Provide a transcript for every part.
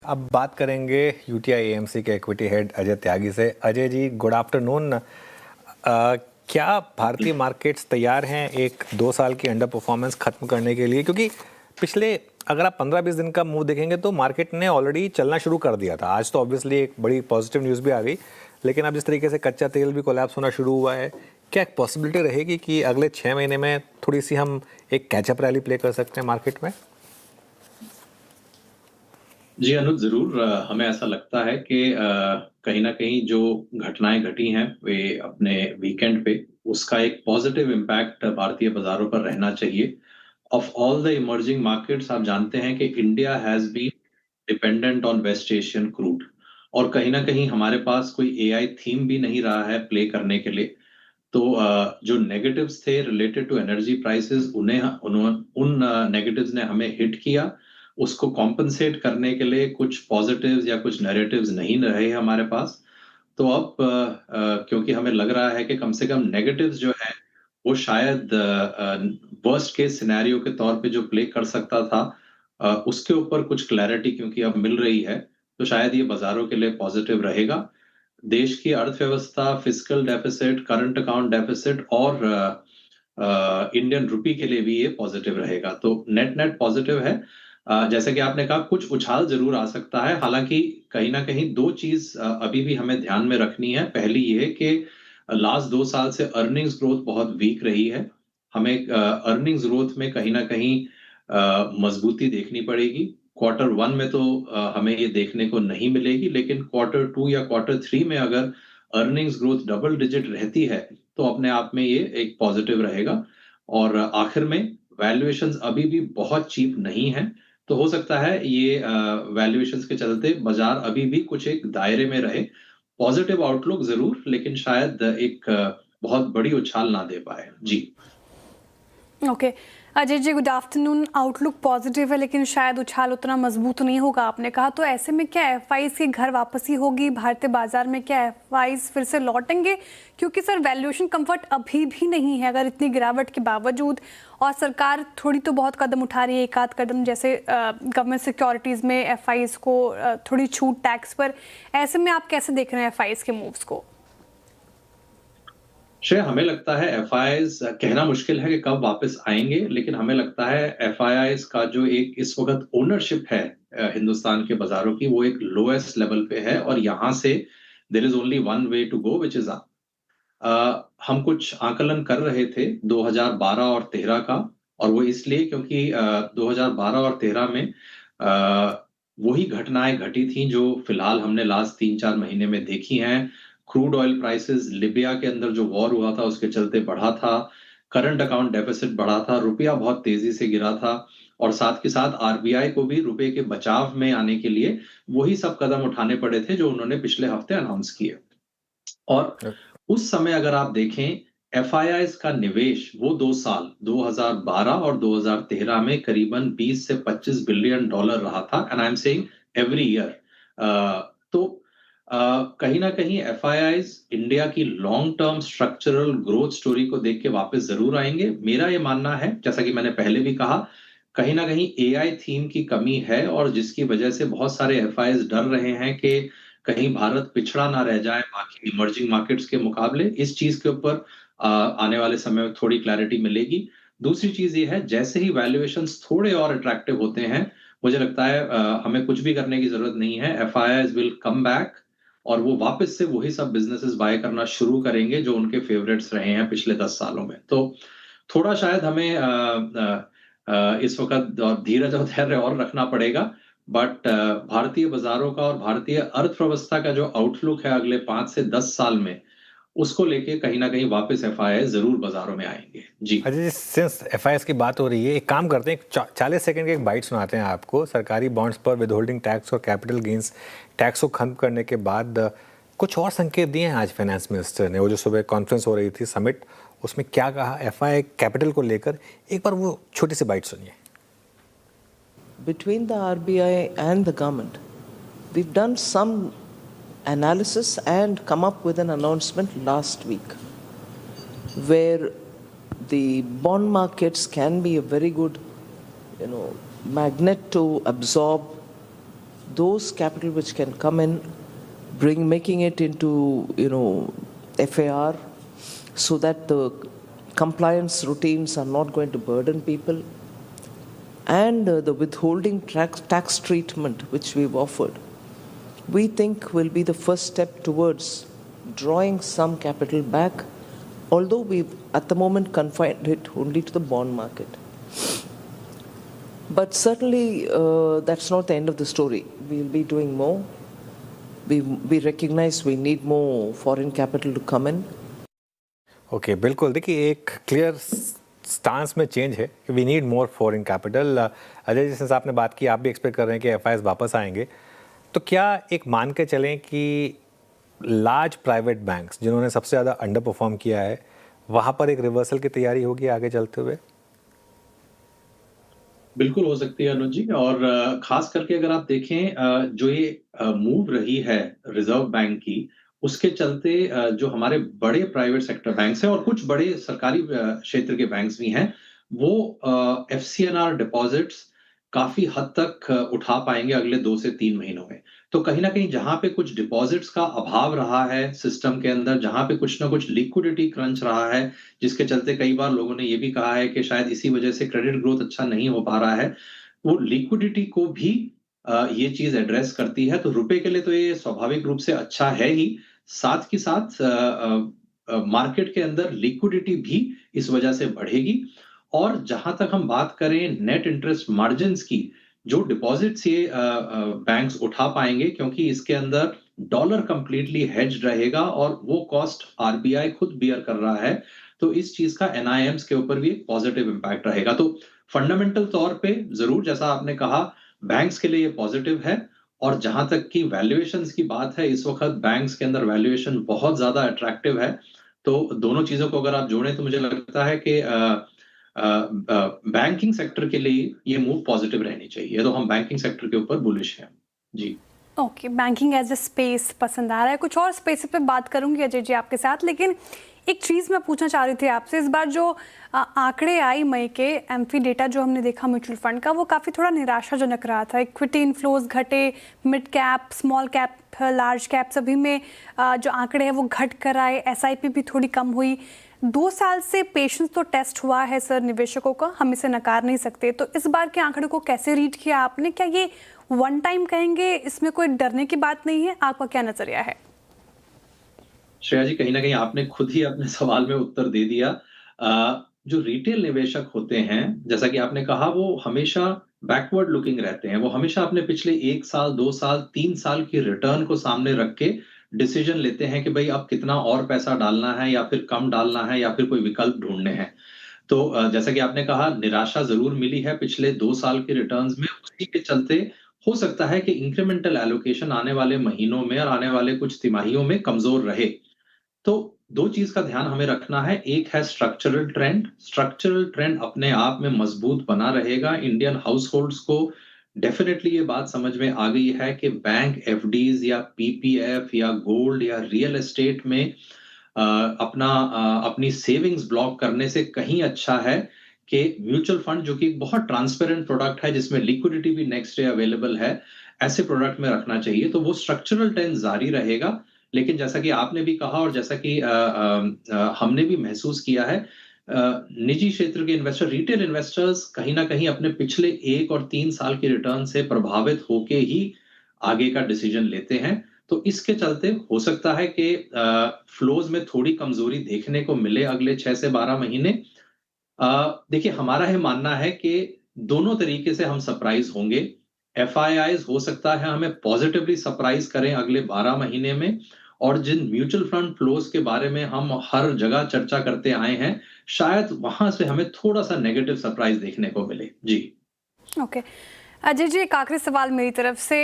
अब बात करेंगे यूटीआई एएमसी के इक्विटी हेड अजय त्यागी से। Ajay ji, good afternoon. क्या भारतीय मार्केट्स तैयार हैं एक 2 साल की अंडर परफॉर्मेंस खत्म करने के लिए? क्योंकि पिछले अगर आप 15-20 दिन का मूव देखेंगे तो मार्केट ने ऑलरेडी चलना शुरू कर दिया था। आज तो ऑब्वियसली एक बड़ी पॉजिटिव न्यूज़ भी आ गई, लेकिन अब जिस तरीके से कच्चा तेल भी कोलैप्स होना शुरू हुआ है, क्या एक पॉसिबिलिटी रहेगी कि अगले 6 महीने में थोड़ी सी हम एक कैचअप रैली प्ले कर सकते हैं मार्केट में? जी अनुज, जरूर। हमें ऐसा लगता है कि कहीं ना कहीं जो घटनाएं घटी हैं वे अपने वीकेंड पे उसका एक पॉजिटिव इम्पैक्ट भारतीय बाजारों पर रहना चाहिए। Of all the emerging markets, आप जानते हैं कि India has been dependent on West Asian crude, और कहीं ना कहीं हमारे पास कोई एआई थीम भी नहीं रहा है प्ले करने के लिए। तो जो नेगेटिव्स थे रिलेटेड टू एनर्जी प्राइसेस, उन नेगेटिव्स ने हमें हिट किया। उसको कॉम्पनसेट करने के लिए कुछ पॉजिटिव्स या कुछ नैरेटिव्स नहीं रहे हमारे पास। तो अब क्योंकि हमें लग रहा है कि कम से कम नेगेटिव्स जो है वो शायद वर्स्ट केस सिनेरियो के तौर पे जो प्ले कर सकता था, उसके ऊपर कुछ क्लैरिटी क्योंकि अब मिल रही है, तो शायद ये बाजारों के लिए पॉजिटिव रहेगा। देश की अर्थव्यवस्था, fiscal deficit, current account deficit और इंडियन रुपी के लिए भी ये पॉजिटिव रहेगा। तो नेट नेट पॉजिटिव है। जैसे कि आपने कहा, कुछ उछाल जरूर आ सकता है। हालांकि कहीं ना कहीं दो चीज अभी भी हमें ध्यान में रखनी है। पहली ये कि लास्ट 2 साल से अर्निंग्स ग्रोथ बहुत वीक रही है। हमें अर्निंग्स ग्रोथ में कहीं ना कहीं मजबूती देखनी पड़ेगी। Q1 में तो हमें ये देखने को नहीं मिलेगी, लेकिन Q2 या Q3 में अगर अर्निंग्स ग्रोथ डबल डिजिट रहती है तो अपने आप में ये एक पॉजिटिव रहेगा। और आखिर में वैल्यूएशंस अभी भी बहुत चीप नहीं है, तो हो सकता है ये वैल्यूएशंस के चलते बाजार अभी भी कुछ एक दायरे में रहे। पॉजिटिव आउटलुक जरूर, लेकिन शायद एक बहुत बड़ी उछाल ना दे पाए। जी okay Ajay ji, good afternoon. Outlook positive है लेकिन शायद उछाल उतना मजबूत नहीं होगा, आपने कहा। तो ऐसे में क्या एफआईज की घर वापसी होगी भारतीय बाजार में? क्या एफआईज फिर से लौटेंगे? क्योंकि सर वैल्यूएशन कंफर्ट अभी भी नहीं है अगर इतनी गिरावट के बावजूद, और सरकार थोड़ी तो बहुत कदम उठा रही है, एक आध कदम, जैसे गवर्नमेंट सिक्योरिटीज़ में एफआईज को थोड़ी छूट टैक्स पर। ऐसे में आप कैसे देख रहे हैं एफआईज के मूव्स को? श्रेय, हमें लगता है एफआईआईज, कहना मुश्किल है कि कब वापस आएंगे, लेकिन हमें लगता है एफआईआईज का जो एक इस वक्त ओनरशिप है हिंदुस्तान के बाजारों की, वो एक लोएस्ट लेवल पे है, और यहां से there is only one way to go, which is up. हम कुछ आकलन कर रहे थे 2012 और 13 का, और वो इसलिए क्योंकि 2012 और 13 में वही घटनाएं घटी थी जो फिलहाल हमने लास्ट 3-4 महीने में देखी हैं। क्रूड ऑयल प्राइसेस, लिबिया के अंदर जो वॉर हुआ था उसके चलते बढ़ा था, करंट अकाउंट डेफिसिट बढ़ा था, रुपया बहुत तेजी से गिरा था, और साथ के साथ आरबीआई को भी रुपए के बचाव में आने के लिए वही सब कदम उठाने पड़े थे जो उन्होंने पिछले हफ्ते अनाउंस किए। और उस समय अगर आप देखें, एफआईआईज का निवेश वो 2 साल 2012 और 2013 में करीबन 20 से 25 बिलियन डॉलर रहा था, and I am saying every year. तो कहीं ना कहीं एफआईआईज इंडिया की long term structural growth story को देख के वापस जरूर आएंगे। मेरा ये मानना है, जैसा कि मैंने पहले भी कहा, कहीं ना कहीं एआई थीम की कमी है, और जिसकी वजह से बहुत सारे एफआईआईज डर रहे हैं कि कहीं भारत पिछड़ा ना रह जाए बाकी इमर्जिंग मार्केट्स के मुकाबले। इस चीज के ऊपर आने वाले समय में थोड़ी क्लैरिटी मिलेगी। दूसरी चीज ये है, जैसे ही वैल्यूएशंस थोड़े और अट्रैक्टिव होते हैं, मुझे लगता है हमें कुछ भी करने की जरूरत नहीं है। एफआईआईज विल कम बैक, और वो वापस से वही सब बिजनेसेस बाय करना शुरू करेंगे जो उनके फेवरेट्स रहे हैं पिछले 10 सालों में। तो थोड़ा शायद हमें इस वक्त धीरज और धैर्य और रखना पड़ेगा। बट भारतीय बाजारों का और भारतीय अर्थव्यवस्था का जो आउटलुक है अगले 5 से 10 साल में, उसको लेके कहीं ना कहीं वापस एफआईआई जरूर बाजारों में आएंगे। जी अजय जी, सिंस एफआईआईज की बात हो रही है, एक काम करते हैं, 40 सेकंड के एक बाइट सुनाते हैं आपको। सरकारी बॉन्ड्स पर विदहोल्डिंग टैक्स और कैपिटल गेंस टैक्स को खत्म करने के बाद कुछ और संकेत दिए हैं आज फाइनेंस मिनिस्टर ने। वो जो सुबह कॉन्फ्रेंस हो रही थी, समिट, उसमें क्या कहा एफआईआई कैपिटल को लेकर? एक बार वो छोटी सी बाइट सुनिए। Between the RBI and the government, we've done some analysis and come up with an announcement last week where the bond markets can be a very good, magnet to absorb those capital which can come in, making it into, FAR, so that the compliance routines are not going to burden people, and the withholding tax treatment which we've offered, we think will be the first step towards drawing some capital back, although we've at the moment confined it only to the bond market. But certainly that's not the end of the story. We'll be doing more. We recognize we need more foreign capital to come in. Okay बिल्कुल, देखिए एक clear stance में change है कि we need more foreign capital. Ajay ji, जैसे आपने बात की, आप भी एक्सपेक्ट कर रहे हैं कि एफआईएस वापस आएंगे, तो क्या एक मान के चलें कि लार्ज प्राइवेट बैंक्स जिन्होंने सबसे ज़्यादा अंडर परफॉर्म किया है, वहाँ पर एक रिवर्सल की तैयारी होगी आगे चलते हुए? बिल्कुल हो सकती है अनुज जी, और खास करके अगर आप देखें जो ये मूव रही है रिजर्व बैंक की, उसके चलते जो हमारे बड़े प्राइवेट सेक्टर बैंक्स हैं और कुछ बड़े सरकारी क्षेत्र के बैंक्स भी हैं, वो एफसीएनआर डिपॉजिट्स काफी हद तक उठा पाएंगे अगले 2 से 3 महीनों में। तो कहीं ना कहीं जहां पे कुछ डिपॉजिट्स का अभाव रहा है सिस्टम के अंदर, जहां पे कुछ ना कुछ लिक्विडिटी क्रंच रहा है, जिसके चलते कई बार लोगों ने ये भी कहा है कि शायद इसी वजह से क्रेडिट ग्रोथ अच्छा नहीं हो पा रहा है, वो लिक्विडिटी को भी ये चीज एड्रेस करती है। तो रुपए के लिए तो ये स्वाभाविक रूप से अच्छा है ही, साथ ही साथ मार्केट के अंदर लिक्विडिटी भी इस वजह से बढ़ेगी। और जहां तक हम बात करें नेट इंटरेस्ट मार्जिन्स की, जो डिपॉजिट्स ये बैंक्स उठा पाएंगे, क्योंकि इसके अंदर डॉलर कंप्लीटली हेज्ड रहेगा और वो कॉस्ट आरबीआई खुद बियर कर रहा है, तो इस चीज का एनआईएम्स के ऊपर भी एक पॉजिटिव इंपैक्ट रहेगा। तो फंडामेंटल तौर पे जरूर, जैसा आपने कहा, बैंक्स के लिए ये पॉजिटिव है। और जहां तक की वैल्यूएशंस की बात है, इस वक्त बैंक्स के अंदर वैल्यूएशन बहुत ज्यादा अट्रैक्टिव है। तो दोनों चीजों को अगर आप जोड़ें तो मुझे लगता है कि बैंकिंग सेक्टर के लिए ये मूव पॉजिटिव रहनी चाहिए। तो हम बैंकिंग सेक्टर के ऊपर बुलिश हैं जी। Okay, banking as a space पसंद आ रहा है। कुछ और स्पेस पे बात करूंगी अजय जी आपके साथ, लेकिन एक चीज़ मैं पूछना चाह रही थी आपसे। इस बार जो आंकड़े आई मई के एमफी डेटा जो हमने देखा म्यूचुअल फंड का, वो काफ़ी थोड़ा निराशाजनक रहा था। इक्विटी इनफ्लोज घटे, mid cap, small cap, large cap सभी में जो आंकड़े हैं वो घट कर आए। एसआईपी भी थोड़ी कम हुई। 2 साल से पेशेंस तो टेस्ट हुआ है सर निवेशकों का, हम इसे नकार नहीं सकते। तो इस बार के आंकड़े को कैसे रीड किया आपने? क्या ये वन टाइम कहेंगे, इसमें कोई डरने की बात नहीं है? आपका क्या नजरिया है? श्रेया जी, कहीं ना कहीं आपने खुद ही अपने सवाल में उत्तर दे दिया। जो रिटेल निवेशक होते हैं, जैसा कि आपने कहा, वो हमेशा बैकवर्ड लुकिंग रहते हैं। वो हमेशा अपने पिछले 1 साल, 2 साल, 3 साल की रिटर्न को सामने रख के डिसीजन लेते हैं कि भाई अब कितना और पैसा डालना है या फिर कम डालना है या फिर कोई विकल्प ढूंढने हैं। तो जैसा कि आपने कहा, निराशा जरूर मिली है पिछले 2 साल के रिटर्न्स में। उसी के चलते हो सकता है कि इंक्रीमेंटल एलोकेशन आने वाले महीनों में और आने वाले कुछ तिमाहियों में कमजोर रहे। तो 2 चीज का ध्यान हमें रखना है। एक है स्ट्रक्चरल ट्रेंड। स्ट्रक्चरल ट्रेंड अपने आप में मजबूत बना रहेगा। इंडियन हाउस होल्ड्स को डेफिनेटली ये बात समझ में आ गई है कि बैंक एफडीज या पीपीएफ या गोल्ड या रियल एस्टेट में अपनी सेविंग्स ब्लॉक करने से कहीं अच्छा है कि म्यूचुअल फंड, जो कि एक बहुत ट्रांसपेरेंट प्रोडक्ट है जिसमें लिक्विडिटी भी नेक्स्ट डे अवेलेबल है, ऐसे प्रोडक्ट में रखना चाहिए। तो वो स्ट्रक्चरल ट्रेंड जारी रहेगा। लेकिन जैसा कि आपने भी कहा और जैसा कि हमने भी महसूस किया है, निजी क्षेत्र के इन्वेस्टर, रिटेल इन्वेस्टर्स कहीं ना कहीं अपने पिछले 1 और 3 साल की रिटर्न से प्रभावित होके ही आगे का डिसीजन लेते हैं। तो इसके चलते हो सकता है कि फ्लोज में थोड़ी कमजोरी देखने को मिले अगले 6 से 12 महीने। देखिए, हमारा ये मानना है कि दोनों तरीके से हम सरप्राइज होंगे। एफआईआईज हो सकता है हमें पॉजिटिवली सरप्राइज करें अगले 12 महीने में, और जिन म्यूचुअल फंड फ्लोज के बारे में हम हर जगह चर्चा करते आए हैं, शायद वहां से हमें थोड़ा सा नेगेटिव सरप्राइज देखने को मिले जी। ओके अजय जी, एक आखिरी सवाल मेरी तरफ से।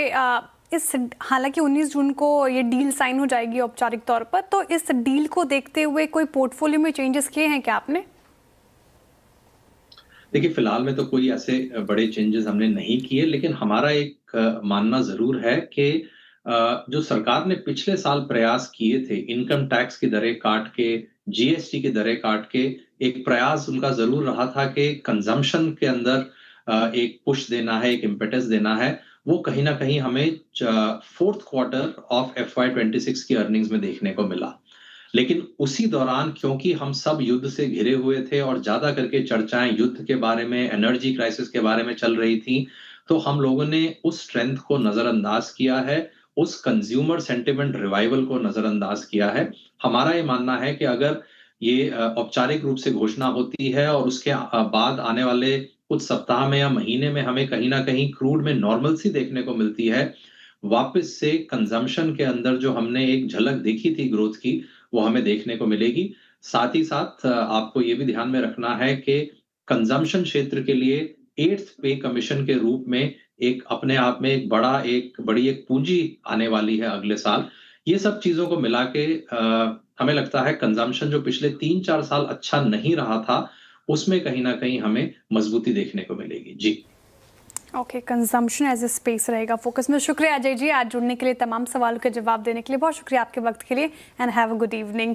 हालांकि 19 जून को ये डील साइन हो जाएगी औपचारिक तौर पर, तो इस डील को देखते हुए कोई पोर्टफोलियो में चेंजेस किए हैं क्या आपने? देखिए, फिलहाल में तो कोई ऐसे बड़े चेंजेस हमने नहीं किए, लेकिन हमारा एक मानना जरूर है कि जो सरकार ने पिछले साल प्रयास किए थे इनकम टैक्स की दरें काट के, जीएसटी की दरें काट के, एक प्रयास उनका जरूर रहा था कि कंजम्पशन के अंदर एक पुश देना है, एक इम्पेटस देना है। वो कहीं ना कहीं हमें फोर्थ क्वार्टर ऑफ FY26 की अर्निंग्स में देखने को मिला। लेकिन उसी दौरान क्योंकि हम सब युद्ध से घिरे हुए थे और ज्यादा करके चर्चाएं युद्ध के बारे में, एनर्जी क्राइसिस के बारे में चल रही थी, तो हम लोगों ने उस स्ट्रेंथ को नजरअंदाज किया है, उस कंज्यूमर सेंटिमेंट रिवाइवल को नजरअंदाज किया है। हमारा ये मानना है कि अगर ये औपचारिक रूप से घोषणा होती है और उसके बाद आने वाले कुछ सप्ताह में या महीने में हमें कहीं ना कहीं क्रूड में नॉर्मलसी देखने को मिलती है, वापस से कंजम्पशन के अंदर जो हमने एक झलक देखी थी ग्रोथ की, वो हमें देखने को मिलेगी। साथ ही साथ आपको ये भी ध्यान में रखना है कि कंजम्पशन क्षेत्र के लिए 8th पे कमीशन के रूप में एक अपने आप में एक बड़ी एक पूंजी आने वाली है अगले साल। ये सब चीजों को मिला के हमें लगता है कंजम्पशन जो पिछले 3-4 साल अच्छा नहीं रहा था, उसमें कहीं ना कहीं हमें मजबूती देखने को मिलेगी। जी okay, consumption as a space रहेगा फोकस में। शुक्रिया अजय जी आज जुड़ने के लिए, तमाम सवालों के जवाब देने के लिए बहुत शुक्रिया आपके वक्त के लिए, and have a good evening.